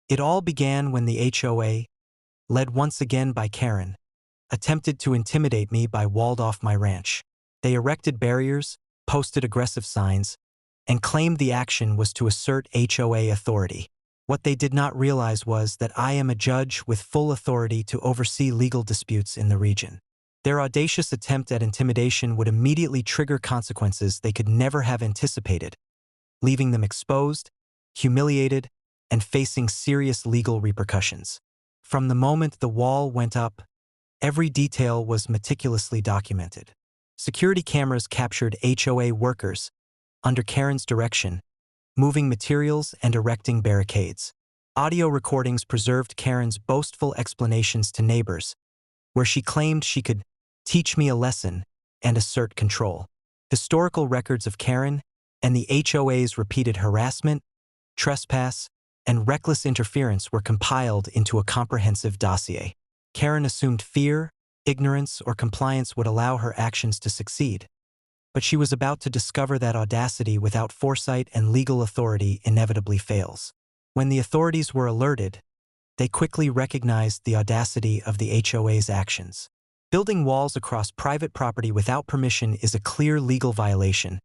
It all began when the HOA, led once again by Karen, attempted to intimidate me by walled off my ranch. They erected barriers, posted aggressive signs, and claimed the action was to assert HOA authority. What they did not realize was that I am a judge with full authority to oversee legal disputes in the region. Their audacious attempt at intimidation would immediately trigger consequences they could never have anticipated, leaving them exposed, humiliated, and facing serious legal repercussions. From the moment the wall went up, every detail was meticulously documented. Security cameras captured HOA workers, under Karen's direction, moving materials and erecting barricades. Audio recordings preserved Karen's boastful explanations to neighbors, where she claimed she could teach me a lesson and assert control. Historical records of Karen and the HOA's repeated harassment, trespass, and reckless interference were compiled into a comprehensive dossier. Karen assumed fear, ignorance, or compliance would allow her actions to succeed. But she was about to discover that audacity without foresight and legal authority inevitably fails. When the authorities were alerted, they quickly recognized the audacity of the HOA's actions. Building walls across private property without permission is a clear legal violation,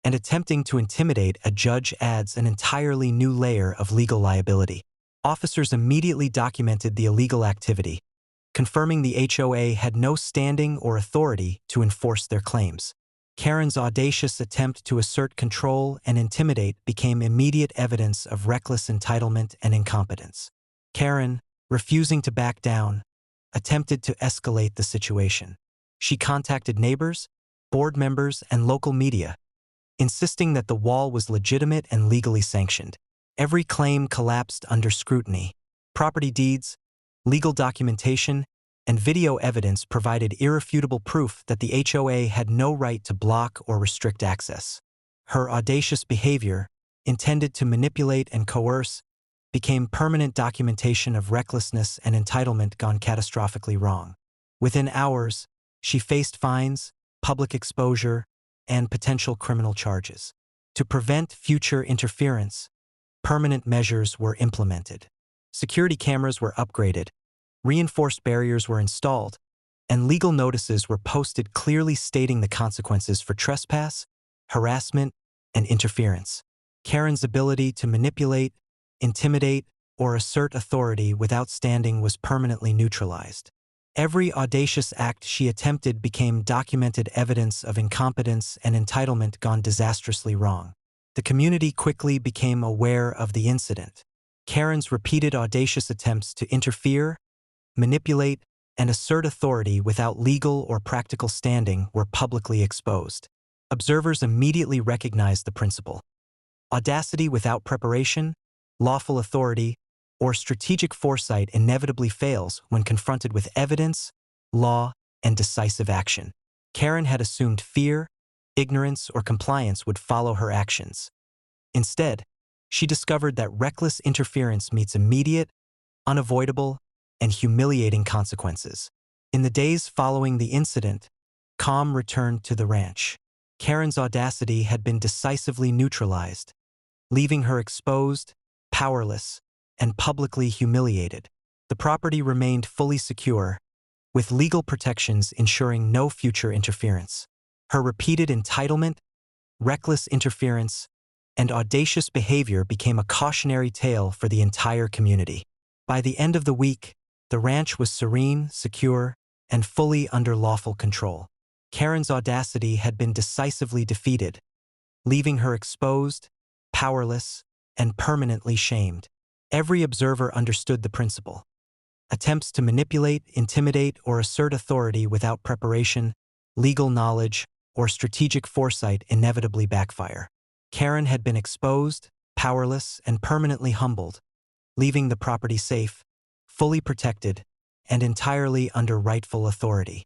and attempting to intimidate a judge adds an entirely new layer of legal liability. Officers immediately documented the illegal activity, confirming the HOA had no standing or authority to enforce their claims. Karen's audacious attempt to assert control and intimidate became immediate evidence of reckless entitlement and incompetence. Karen, refusing to back down, attempted to escalate the situation. She contacted neighbors, board members, and local media, insisting that the wall was legitimate and legally sanctioned. Every claim collapsed under scrutiny. Property deeds, legal documentation, and video evidence provided irrefutable proof that the HOA had no right to block or restrict access. Her audacious behavior, intended to manipulate and coerce, became permanent documentation of recklessness and entitlement gone catastrophically wrong. Within hours, she faced fines, public exposure, and potential criminal charges. To prevent future interference, permanent measures were implemented. Security cameras were upgraded, reinforced barriers were installed, and legal notices were posted clearly stating the consequences for trespass, harassment, and interference. Karen's ability to manipulate, intimidate, or assert authority without standing was permanently neutralized. Every audacious act she attempted became documented evidence of incompetence and entitlement gone disastrously wrong. The community quickly became aware of the incident. Karen's repeated audacious attempts to interfere, manipulate, and assert authority without legal or practical standing were publicly exposed. Observers immediately recognized the principle. Audacity without preparation, lawful authority, or strategic foresight inevitably fails when confronted with evidence, law, and decisive action. Karen had assumed fear, ignorance, or compliance would follow her actions. Instead, she discovered that reckless interference meets immediate, unavoidable, and humiliating consequences. In the days following the incident, calm returned to the ranch. Karen's audacity had been decisively neutralized, leaving her exposed, powerless, and publicly humiliated. The property remained fully secure, with legal protections ensuring no future interference. Her repeated entitlement, reckless interference, and audacious behavior became a cautionary tale for the entire community. By the end of the week, the ranch was serene, secure, and fully under lawful control. Karen's audacity had been decisively defeated, leaving her exposed, powerless, and permanently shamed. Every observer understood the principle. Attempts to manipulate, intimidate, or assert authority without preparation, legal knowledge, or strategic foresight inevitably backfire. Karen had been exposed, powerless, and permanently humbled, leaving the property safe, fully protected, and entirely under rightful authority.